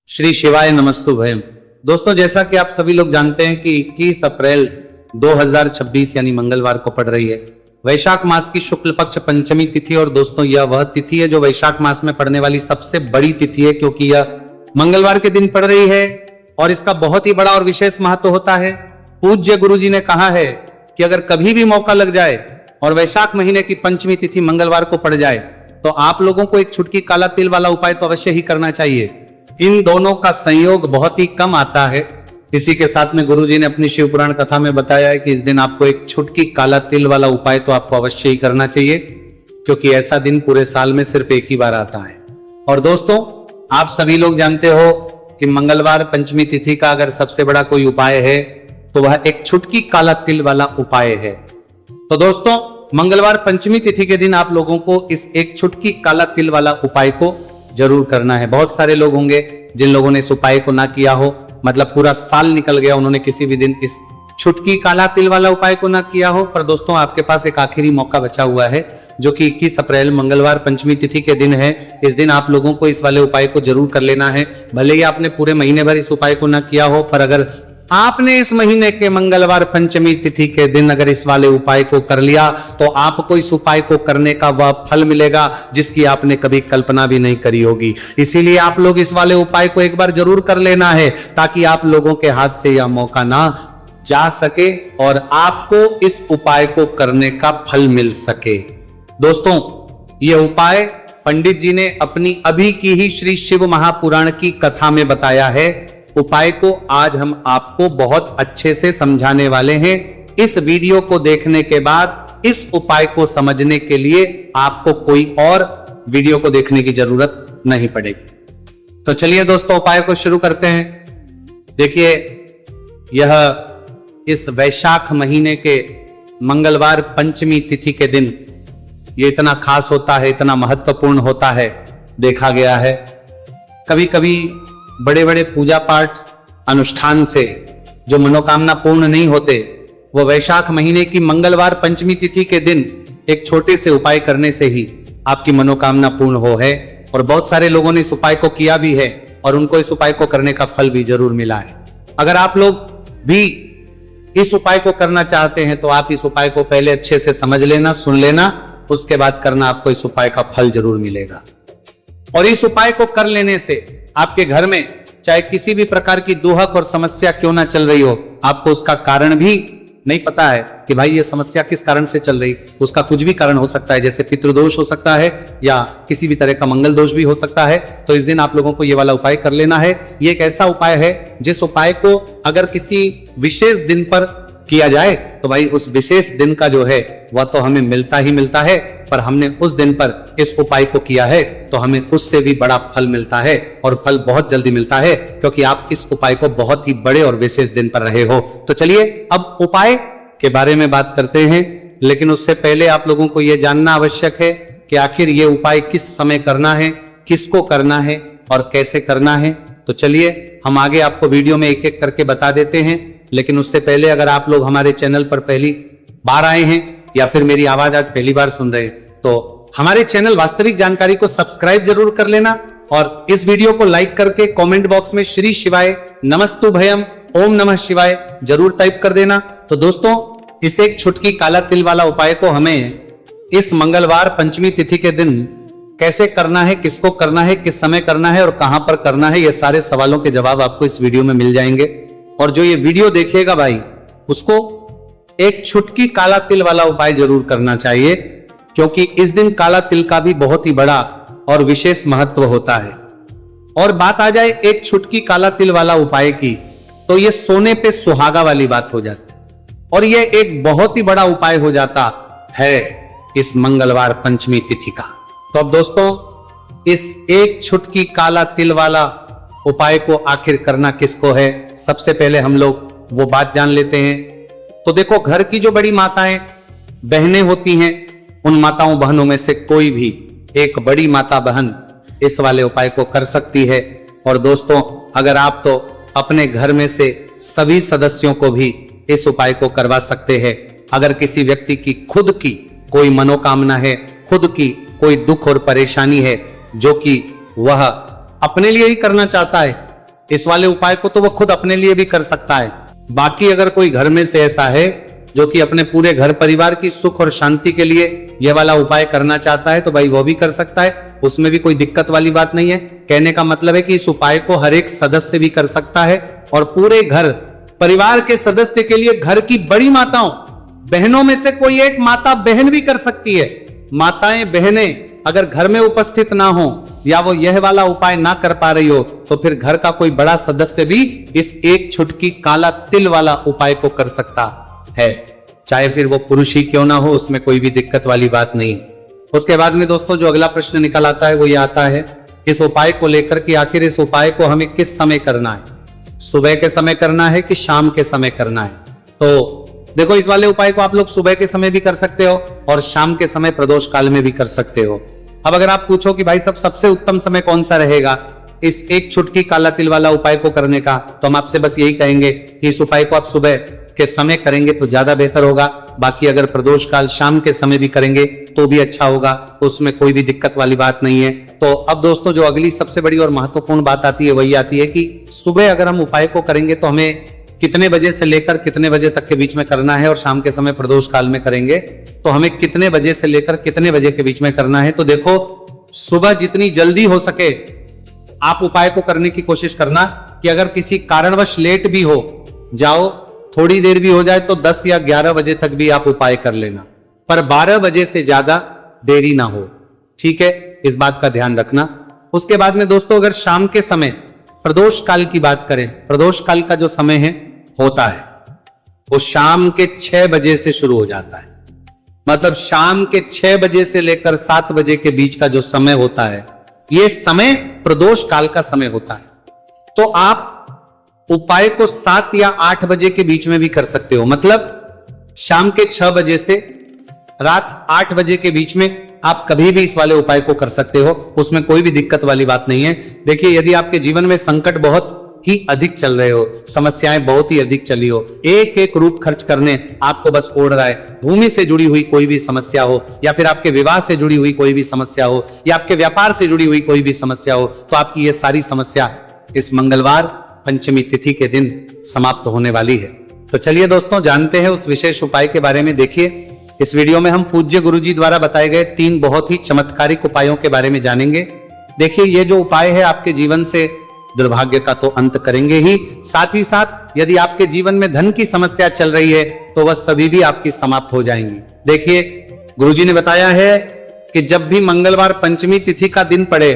श्री शिवाय नमस्तु भयम। दोस्तों, जैसा कि आप सभी लोग जानते हैं कि 21 अप्रैल 2026 यानी मंगलवार को पड़ रही है वैशाख मास की शुक्ल पक्ष पंचमी तिथि। और दोस्तों, यह वह तिथि है जो वैशाख मास में पड़ने वाली सबसे बड़ी तिथि है, क्योंकि यह मंगलवार के दिन पड़ रही है और इसका बहुत ही बड़ा और विशेष महत्व होता है। पूज्य गुरु जी ने कहा है कि अगर कभी भी मौका लग जाए और वैशाख महीने की पंचमी तिथि मंगलवार को पड़ जाए तो आप लोगों को एक छुटकी काला तिल वाला उपाय तो अवश्य ही करना चाहिए। इन दोनों का संयोग बहुत ही कम आता है। इसी के साथ में गुरुजी ने अपनी शिव पुराण कथा में बताया है कि इस दिन आपको एक छुटकी काला तिल वाला उपाय तो आपको अवश्य ही करना चाहिए, क्योंकि ऐसा दिन पूरे साल में सिर्फ एक ही बार आता है। और दोस्तों, आप सभी लोग जानते हो कि मंगलवार पंचमी तिथि का अगर सबसे बड़ा कोई उपाय है तो वह एक छुटकी काला तिल वाला उपाय है। तो दोस्तों, मंगलवार पंचमी तिथि के दिन आप लोगों को इस एक छुटकी काला तिल वाला उपाय को जरूर करना है। बहुत सारे लोग होंगे जिन लोगों ने इस उपाय को ना किया हो, मतलब पूरा साल निकल गया, उन्होंने किसी भी दिन इस छुटकी काला तिल वाला उपाय को ना किया हो। पर दोस्तों, आपके पास एक आखिरी मौका बचा हुआ है, जो कि 21 अप्रैल मंगलवार पंचमी तिथि के दिन है। इस दिन आप लोगों को इस वाले उपाय को जरूर कर लेना है। भले ही आपने पूरे महीने भर इस उपाय को ना किया हो, पर अगर आपने इस महीने के मंगलवार पंचमी तिथि के दिन अगर इस वाले उपाय को कर लिया तो आपको इस उपाय को करने का वह फल मिलेगा जिसकी आपने कभी कल्पना भी नहीं करी होगी। इसीलिए आप लोग इस वाले उपाय को एक बार जरूर कर लेना है, ताकि आप लोगों के हाथ से यह मौका ना जा सके और आपको इस उपाय को करने का फल मिल सके। दोस्तों, यह उपाय पंडित जी ने अपनी अभी की ही श्री शिव महापुराण की कथा में बताया है। उपाय को आज हम आपको बहुत अच्छे से समझाने वाले हैं। इस वीडियो को देखने के बाद इस उपाय को समझने के लिए आपको कोई और वीडियो को देखने की जरूरत नहीं पड़ेगी। तो चलिए दोस्तों, उपाय को शुरू करते हैं। देखिए, यह इस वैशाख महीने के मंगलवार पंचमी तिथि के दिन ये इतना खास होता है, इतना महत्वपूर्ण होता है। देखा गया है कभी कभी बड़े बड़े पूजा पाठ अनुष्ठान से जो मनोकामना पूर्ण नहीं होते, वो वैशाख महीने की मंगलवार पंचमी तिथि के दिन एक छोटे से उपाय करने से ही आपकी मनोकामना पूर्ण हो है। और बहुत सारे लोगों ने इस उपाय को किया भी है और उनको इस उपाय को करने का फल भी जरूर मिला है। अगर आप लोग भी इस उपाय को करना चाहते हैं तो आप इस उपाय को पहले अच्छे से समझ लेना, सुन लेना, उसके बाद करना, आपको इस उपाय का फल जरूर मिलेगा। और इस उपाय को कर लेने से आपके घर में चाहे किसी भी प्रकार की दुहक और समस्या क्यों ना चल रही हो, आपको उसका कारण भी नहीं पता है कि भाई ये समस्या किस कारण से चल रही, उसका कुछ भी कारण हो सकता है, जैसे पितृदोष हो सकता है या किसी भी तरह का मंगल दोष भी हो सकता है। तो इस दिन आप लोगों को ये वाला उपाय कर लेना है। ये एक ऐसा उपाय है जिस उपाय को अगर किसी विशेष दिन पर किया जाए तो भाई उस विशेष दिन का जो है वह तो हमें मिलता ही मिलता है, पर हमने उस दिन पर इस उपाय को किया है तो हमें उससे भी बड़ा फल मिलता है, और फल बहुत जल्दी मिलता है, क्योंकि आप इस उपाय को बहुत ही बड़े और विशेष दिन पर रहे हो। तो चलिए अब उपाय के बारे में बात करते हैं, लेकिन उससे पहले आप लोगों को यह जानना आवश्यक है कि आखिर ये उपाय किस समय करना है, किसको करना है और कैसे करना है। तो चलिए हम आगे आपको वीडियो में एक एक करके बता देते हैं। लेकिन उससे पहले अगर आप लोग हमारे चैनल पर पहली बार आए हैं या फिर मेरी आवाज आज पहली बार सुन रहे हैं तो हमारे चैनल वास्तविक जानकारी को सब्सक्राइब जरूर कर लेना, और इस वीडियो को लाइक करके कमेंट बॉक्स में श्री शिवाय नमस्तु भयम ओम नमः शिवाय जरूर टाइप कर देना। तो दोस्तों, इस एक छुटकी काला तिल वाला उपाय को हमें इस मंगलवार पंचमी तिथि के दिन कैसे करना है, किसको करना है, किस समय करना है और कहां पर करना है, ये सारे सवालों के जवाब आपको इस वीडियो में मिल जाएंगे। और जो ये वीडियो देखेगा भाई, उसको एक छुटकी काला तिल वाला उपाय जरूर करना चाहिए, क्योंकि इस दिन काला तिल का भी बहुत ही बड़ा और विशेष महत्व होता है। और बात आ जाए एक छुटकी काला तिल वाला उपाय की, तो ये सोने पे सुहागा वाली बात हो जाती और ये एक बहुत ही बड़ा उपाय हो जाता है इस मंगलवार पंचमी तिथि का। तो अब दोस्तों, इस एक छुटकी काला तिल वाला उपाय को आखिर करना किसको है, सबसे पहले हम लोग वो बात जान लेते हैं। तो देखो, घर की जो बड़ी माताएं बहनें होती हैं, उन माताओं बहनों में से कोई भी एक बड़ी माता बहन इस वाले उपाय को कर सकती है। और दोस्तों, अगर आप तो अपने घर में से सभी सदस्यों को भी इस उपाय को करवा सकते हैं। अगर किसी व्यक्ति की खुद की कोई मनोकामना है, खुद की कोई दुख और परेशानी है जो कि वह अपने लिए ही करना चाहता है, इस वाले उपाय को तो वो खुद अपने लिए भी कर सकता है। बाकी अगर कोई घर में से ऐसा है जो कि अपने पूरे घर परिवार की सुख और शांति के लिए यह वाला उपाय करना चाहता है तो भाई वो भी कर सकता है, उसमें भी कोई दिक्कत वाली बात नहीं है। कहने का मतलब है कि इस उपाय को हर एक सदस्य भी कर सकता है और पूरे घर परिवार के सदस्य के लिए घर की बड़ी माताओं बहनों में से कोई एक माता बहन भी कर सकती है। माताएं बहनें अगर घर में उपस्थित ना हो या वो यह वाला उपाय ना कर पा रही हो तो फिर घर का कोई बड़ा सदस्य भी इस एक छुटकी काला तिल वाला उपाय को कर सकता है, चाहे फिर वो पुरुष ही क्यों ना हो, उसमें कोई भी दिक्कत वाली बात नहीं। उसके बाद में दोस्तों जो अगला प्रश्न निकल आता है वो ये आता है इस उपाय को लेकर कि आखिर इस उपाय को हमें किस समय करना है, सुबह के समय करना है कि शाम के समय करना है। तो देखो इस वाले उपाय को आप लोग सुबह के समय भी कर सकते हो और शाम के समय प्रदोष काल में भी कर सकते हो। अब अगर आप पूछो कि भाई सबसे उत्तम समय कौन सा रहेगा इस एक छुटकी काला तिल वाला उपाय को करने का, तो हम आपसे बस यही कहेंगे कि इस उपाय को आप सुबह के समय करेंगे तो ज्यादा बेहतर होगा। बाकी अगर प्रदोष काल शाम के समय भी करेंगे तो भी अच्छा होगा, उसमें कोई भी दिक्कत वाली बात नहीं है। तो अब दोस्तों जो अगली सबसे बड़ी और महत्वपूर्ण बात आती है वही आती है कि सुबह अगर हम उपाय को करेंगे तो हमें कितने बजे से लेकर कितने बजे तक के बीच में करना है और शाम के समय प्रदोष काल में करेंगे तो हमें कितने बजे से लेकर कितने बजे के बीच में करना है। तो देखो सुबह जितनी जल्दी हो सके आप उपाय को करने की कोशिश करना कि अगर किसी कारणवश लेट भी हो जाओ, थोड़ी देर भी हो जाए तो 10 या 11 बजे तक भी आप उपाय कर लेना, पर 12 बजे से ज्यादा देरी ना हो, ठीक है, इस बात का ध्यान रखना। उसके बाद में दोस्तों अगर शाम के समय प्रदोष काल की बात करें, प्रदोष काल का जो समय है होता है वो शाम के 6 बजे से शुरू हो जाता है, मतलब शाम के 6 बजे से लेकर 7 बजे के बीच का जो समय होता है ये समय प्रदोष काल का समय होता है। तो आप उपाय को 7 या 8 बजे के बीच में भी कर सकते हो, मतलब शाम के 6 बजे से रात 8 बजे के बीच में आप कभी भी इस वाले उपाय को कर सकते हो, उसमें कोई भी दिक्कत वाली बात नहीं है। देखिए यदि आपके जीवन में संकट बहुत ही अधिक चल रहे हो, समस्याएं बहुत ही अधिक चली हो, एक एक रूप खर्च करने आपको बस ओढ़ रहा है, भूमि से जुड़ी हुई कोई भी समस्या हो या फिर आपके विवाह से जुड़ी हुई कोई भी समस्या हो या आपके व्यापार से जुड़ी हुई कोई भी समस्या हो, तो आपकी ये सारी समस्या इस मंगलवार पंचमी तिथि के दिन समाप्त होने वाली है। तो चलिए दोस्तों जानते हैं उस विशेष उपाय के बारे में। देखिए इस वीडियो में हम पूज्य गुरुजी द्वारा बताए गए 3 बहुत ही चमत्कारिक उपायों के बारे में जानेंगे। देखिए ये जो उपाय है आपके जीवन से दुर्भाग्य का तो अंत करेंगे ही साथ यदि आपके जीवन में धन की समस्या चल रही है तो वह सभी भी आपकी समाप्त हो जाएंगी। देखिए गुरुजी ने बताया है कि जब भी मंगलवार पंचमी तिथि का दिन पड़े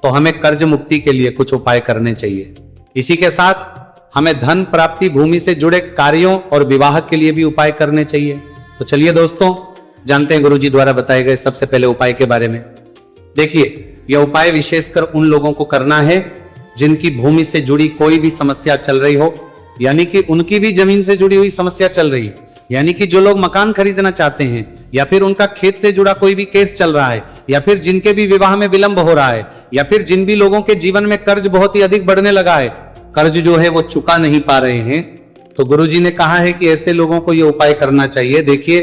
तो हमें कर्ज मुक्ति के लिए कुछ उपाय करने चाहिए। इसी के साथ हमें धन प्राप्ति, भूमि से जुड़े कार्यों और विवाह के लिए भी उपाय करने चाहिए। तो चलिए दोस्तों जानते हैं गुरुजी द्वारा बताए गए सबसे पहले उपाय के बारे में। देखिए यह उपाय विशेषकर उन लोगों को करना है जिनकी भूमि से जुड़ी कोई भी समस्या चल रही हो, यानी कि उनकी भी जमीन से जुड़ी हुई समस्या चल रही है, यानी कि जो लोग मकान खरीदना चाहते हैं या फिर उनका खेत से जुड़ा कोई भी केस चल रहा है या फिर जिनके भी विवाह में विलंब हो रहा है या फिर जिन भी लोगों के जीवन में कर्ज बहुत ही अधिक बढ़ने लगा है, कर्ज जो है वो चुका नहीं पा रहे हैं, तो गुरुजी ने कहा है कि ऐसे लोगों को यह उपाय करना चाहिए। देखिए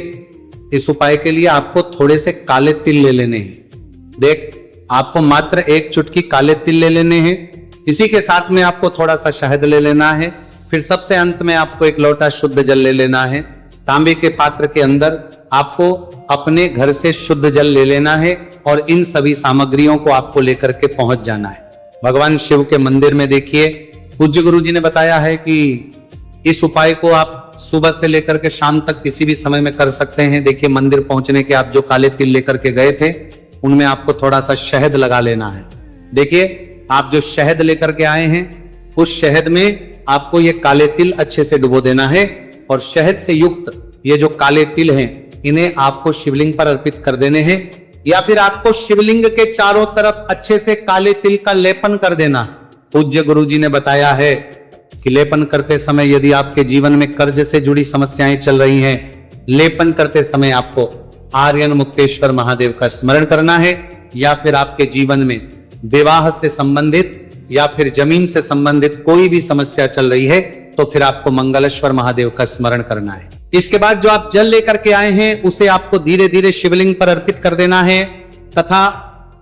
इस उपाय के लिए आपको थोड़े से काले तिल ले लेने हैं। देख आपको मात्र एक चुटकी काले तिल ले लेने हैं, इसी के साथ में आपको थोड़ा सा शहद ले लेना है, फिर सबसे अंत में आपको एक लोटा शुद्ध जल ले लेना है। तांबे के पात्र के अंदर आपको अपने घर से शुद्ध जल ले लेना है और इन सभी सामग्रियों को आपको लेकर के पहुंच जाना है भगवान शिव के मंदिर में। देखिए पूज्य गुरुजी ने बताया है कि इस उपाय को आप सुबह से लेकर के शाम तक किसी भी समय में कर सकते हैं। देखिए मंदिर पहुंचने के आप जो काले तिल लेकर के गए थे उनमें आपको थोड़ा सा शहद लगा लेना है। देखिए आप जो शहद लेकर के आए हैं उस शहद में आपको ये काले तिल अच्छे से डुबो देना है और शहद से युक्त ये जो काले तिल हैं इन्हें आपको शिवलिंग पर अर्पित कर देने हैं या फिर आपको शिवलिंग के चारों तरफ अच्छे से काले तिल का लेपन कर देना है। पूज्य गुरुजी ने बताया है कि लेपन करते समय यदि आपके जीवन में कर्ज से जुड़ी समस्याएं चल रही हैं, लेपन करते समय आपको आर्यन मुक्तेश्वर महादेव का स्मरण करना है या फिर आपके जीवन में विवाह से संबंधित या फिर जमीन से संबंधित कोई भी समस्या चल रही है तो फिर आपको मंगलेश्वर महादेव का स्मरण करना है। इसके बाद जो आप जल लेकर के आए हैं उसे आपको धीरे धीरे शिवलिंग पर अर्पित कर देना है तथा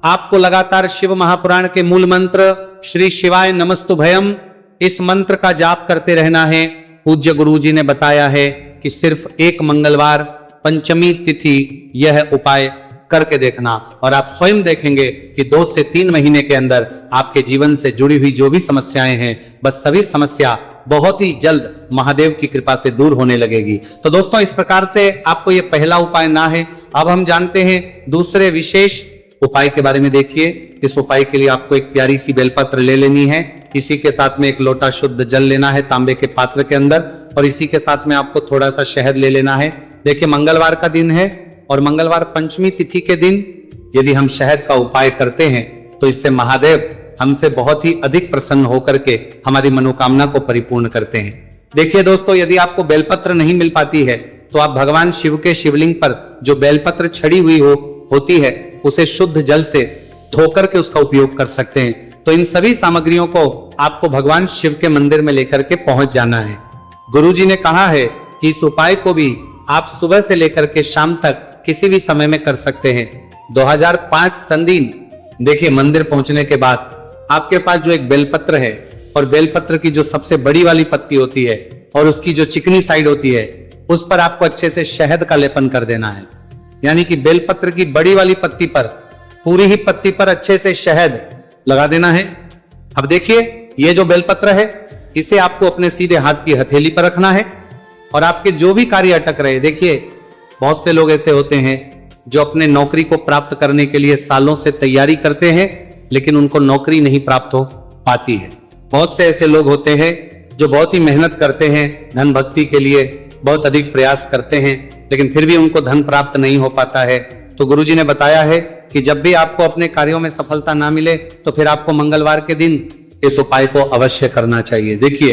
आपको लगातार शिव महापुराण के मूल मंत्र श्री शिवाय नमस्तुभयम इस मंत्र का जाप करते रहना है। पूज्य गुरुजी ने बताया है कि सिर्फ एक मंगलवार पंचमी तिथि यह उपाय करके देखना और आप स्वयं देखेंगे कि 2 से 3 महीने के अंदर आपके जीवन से जुड़ी हुई जो भी समस्याएं हैं, बस सभी समस्या बहुत ही जल्द महादेव की कृपा से दूर होने लगेगी। तो दोस्तों, इस प्रकार से आपको ये पहला उपाय ना है। अब हम जानते हैं दूसरे विशेष उपाय के बारे में। देखिए, इस उपाय के लिए आपको एक प्यारी सी बेलपत्र ले लेनी है। इसी के साथ में एक लोटा शुद्ध जल लेना है तांबे के पात्र के अंदर, और इसी के साथ में आपको थोड़ा सा शहद ले लेना है। देखिए, मंगलवार का दिन है और मंगलवार पंचमी तिथि के दिन यदि हम शहद का उपाय करते हैं तो इससे महादेव हमसे बहुत ही अधिक प्रसन्न होकर के हमारी मनोकामना को परिपूर्ण करते हैं। देखिए दोस्तों, यदि आपको बेलपत्र नहीं मिल पाती है तो आप भगवान शिव के शिवलिंग पर जो बेलपत्र छड़ी हुई होती है उसे शुद्ध जल से धोकर के उसका उपयोग कर सकते हैं। तो इन सभी सामग्रियों को आपको भगवान शिव के मंदिर में लेकर के पहुंच जाना है। गुरुजी ने कहा है कि इस उपाय को भी आप सुबह से लेकर के शाम तक किसी भी समय में कर सकते हैं। 2005 संदीन देखिए, मंदिर पहुंचने के बाद आपके पास जो एक बेलपत्र है और बेलपत्र की जो सबसे बड़ी वाली पत्ती होती है और उसकी जो चिकनी साइड होती है उस पर आपको अच्छे से शहद का लेपन कर देना है। यानी कि बेलपत्र की बड़ी वाली पत्ती पर, पूरी ही पत्ती पर अच्छे से शहद लगा देना है। अब देखिए, ये जो बेलपत्र है इसे आपको अपने सीधे हाथ की हथेली पर रखना है और आपके जो भी कार्य अटक रहे, देखिए बहुत से लोग ऐसे होते हैं जो अपने नौकरी को प्राप्त करने के लिए सालों से तैयारी करते हैं लेकिन उनको नौकरी नहीं प्राप्त हो पाती है। बहुत से ऐसे लोग होते हैं जो बहुत ही मेहनत करते हैं, धन भक्ति के लिए बहुत अधिक प्रयास करते हैं लेकिन फिर भी उनको धन प्राप्त नहीं हो पाता है। तो गुरुजी ने बताया है कि जब भी आपको अपने कार्यों में सफलता ना मिले तो फिर आपको मंगलवार के दिन इस उपाय को अवश्य करना चाहिए। देखिए,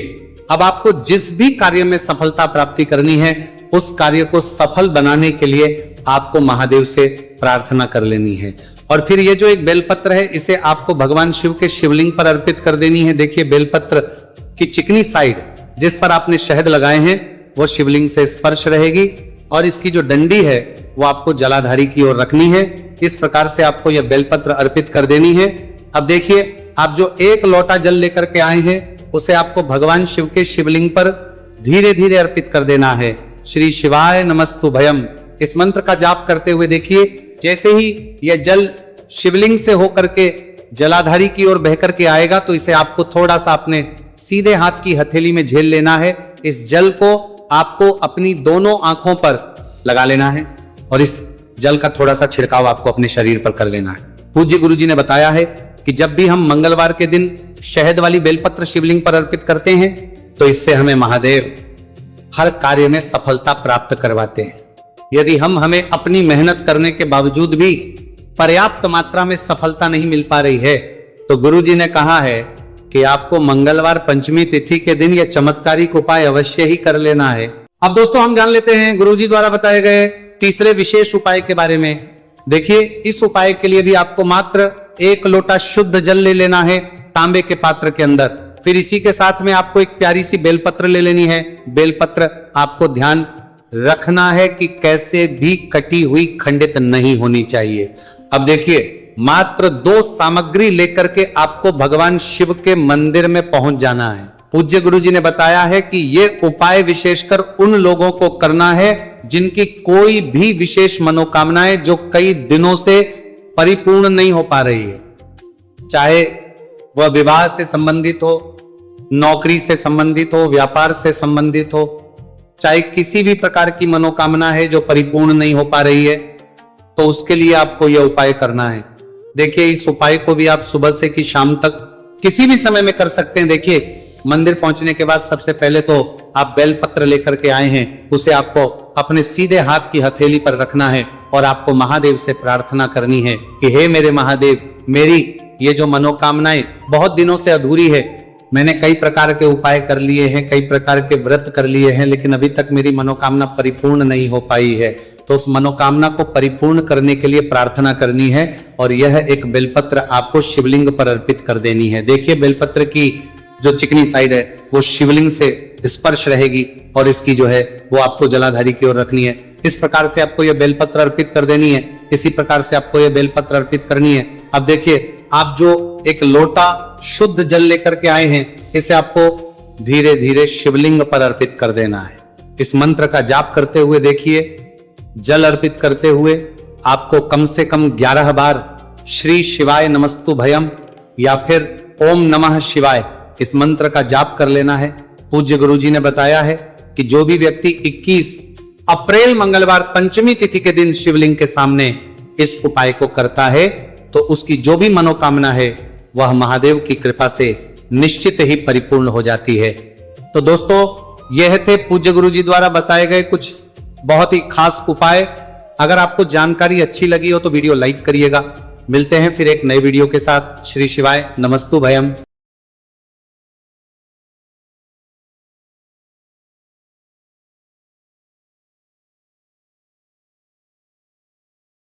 अब आपको जिस भी कार्य में सफलता प्राप्ति करनी है उस कार्य को सफल बनाने के लिए आपको महादेव से प्रार्थना कर लेनी है। और फिर ये जो एक बेलपत्र है इसे आपको भगवान शिव के शिवलिंग पर अर्पित कर देनी है। देखिए, बेलपत्र की चिकनी साइड जिस पर आपने शहद लगाए हैं वो शिवलिंग से स्पर्श रहेगी और इसकी जो डंडी है वो आपको जलाधारी की ओर रखनी है। इस प्रकार से आपको यह बेलपत्र अर्पित कर देनी है। अब देखिए, आप जो एक लोटा जल लेकर के आए हैं उसे आपको भगवान शिव के शिवलिंग पर धीरे धीरे अर्पित कर देना है। श्री शिवाय नमस्तुभयम इस मंत्र का जाप करते हुए देखिए, जैसे ही यह जल शिवलिंग से होकर के जलाधारी की ओर बहकर के आएगा तो इसे आपको थोड़ा सा अपने सीधे हाथ की हथेली में झेल लेना है। इस जल को आपको अपनी दोनों आंखों पर लगा लेना है और इस जल का थोड़ा सा छिड़काव आपको अपने शरीर पर कर लेना है। पूज्य गुरुजी ने बताया है कि जब भी हम मंगलवार के दिन शहद वाली बेलपत्र शिवलिंग पर अर्पित करते हैं तो इससे हमें महादेव हर कार्य में सफलता प्राप्त करवाते हैं। यदि हमें अपनी मेहनत करने के बावजूद भी पर्याप्त मात्रा में सफलता नहीं मिल पा रही है तो गुरुजी ने कहा है कि आपको मंगलवार पंचमी तिथि के दिन यह चमत्कारिक उपाय अवश्य ही कर लेना है। अब दोस्तों, हम जान लेते हैं गुरुजी द्वारा बताए गए तीसरे विशेष उपाय के बारे में। देखिए, इस उपाय के लिए भी आपको मात्र एक लोटा शुद्ध जल ले लेना है तांबे के पात्र के अंदर। फिर इसी के साथ में आपको एक प्यारी सी बेलपत्र ले लेनी है। बेलपत्र आपको ध्यान रखना है कि कैसे भी कटी हुई खंडित नहीं होनी चाहिए। अब देखिए, मात्र 2 सामग्री लेकर के आपको भगवान शिव के मंदिर में पहुंच जाना है। पूज्य गुरुजी ने बताया है कि यह उपाय विशेषकर उन लोगों को करना है जिनकी कोई भी विशेष मनोकामनाएं जो कई दिनों से परिपूर्ण नहीं हो पा रही है, चाहे वह विवाह से संबंधित हो, नौकरी से संबंधित हो, व्यापार से संबंधित हो, चाहे किसी भी प्रकार की मनोकामना है जो परिपूर्ण नहीं हो पा रही है, तो उसके लिए आपको यह उपाय करना है। देखिए, इस उपाय को भी आप सुबह से कि शाम तक किसी भी समय में कर सकते हैं। देखिए, मंदिर पहुंचने के बाद सबसे पहले तो आप बेलपत्र लेकर के आए हैं, उसे आपको अपने सीधे हाथ की हथेली पर रखना है और आपको महादेव से प्रार्थना करनी है कि हे मेरे महादेव, मेरी ये जो मनोकामनाएं बहुत दिनों से अधूरी है, मैंने कई प्रकार के उपाय कर लिए हैं, कई प्रकार के व्रत कर लिए हैं, लेकिन अभी तक मेरी मनोकामना परिपूर्ण नहीं हो पाई है। तो उस मनोकामना को परिपूर्ण करने के लिए प्रार्थना करनी है और यह एक बेलपत्र आपको शिवलिंग पर अर्पित कर देनी है। देखिए, बेलपत्र की जो चिकनी साइड है वो शिवलिंग से स्पर्श रहेगी और इसकी जो है वो आपको जलाधारी की ओर रखनी है। इस प्रकार से आपको यह बेलपत्र अर्पित कर देनी है। इसी प्रकार से आपको यह बेलपत्र अर्पित करनी है। अब देखिए, आप जो एक लोटा शुद्ध जल लेकर के आए हैं, इसे आपको धीरे धीरे शिवलिंग पर अर्पित कर देना है। इस मंत्र का जाप करते हुए देखिए, जल अर्पित करते हुए आपको कम से कम 11 बार श्री शिवाय नमस्तु भयम या फिर ओम नमः शिवाय इस मंत्र का जाप कर लेना है। पूज्य गुरुजी ने बताया है कि जो भी व्यक्ति 21 अप्रैल मंगलवार पंचमी तिथि के दिन शिवलिंग के सामने इस उपाय को करता है तो उसकी जो भी मनोकामना है वह महादेव की कृपा से निश्चित ही परिपूर्ण हो जाती है। तो दोस्तों, यह थे पूज्य गुरुजी द्वारा बताए गए कुछ बहुत ही खास उपाय। अगर आपको जानकारी अच्छी लगी हो तो वीडियो लाइक करिएगा। मिलते हैं फिर एक नए वीडियो के साथ। श्री शिवाय नमस्तु भयम।